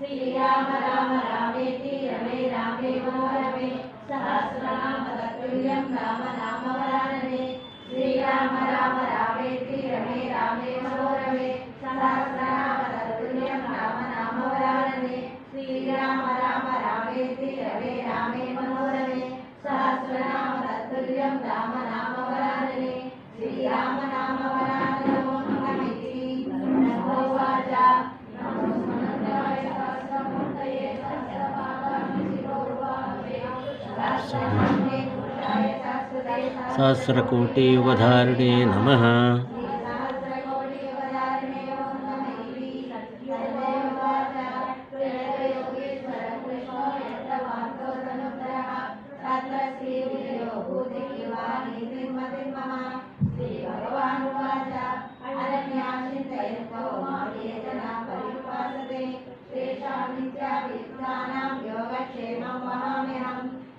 श्रीराम राम रामेति रमे रामे मनोरमे सहस्रनाम तत्तुल्यं राम नाम वरानने श्रीराम राम रामेति रमे रामे मनोरमे सहस्रनाम तत्तुल्यं राम नाम वरानने श्रीराम राम रामेति रमे रामे मनोरमे सहस्रनाम तत्तुल्यं राम नाम वरानने श्रीराम नाम वरानने नमोऽहमिति नमो वाचा सहस्रकोटियुगधारिणे नमः।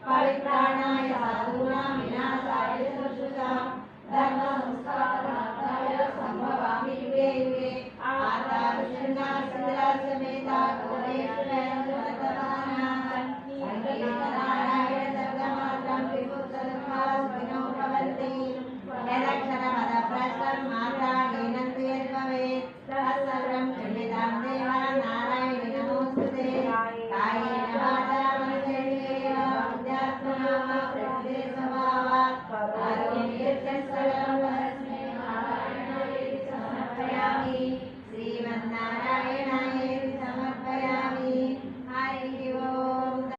परित्राणाय साधूनां विनाशाय चतुष्षुषां धर्म संस्थापनार्थाय संभवामि युगे युगे आतारुषण्या सिद्धासमेता गौरेश्वरनारायण शब्दमात्रं विमुक्तधर्मास्मिनो भवन्ति यदक्षरपदभ्रष्टं मात्राहीनं तु यद्भवेत् सहस्रं खण्डितां देवा नारायणि नमोऽस्तुते कायेन वाचा श्रीमन्नारायणाय समर्पयामि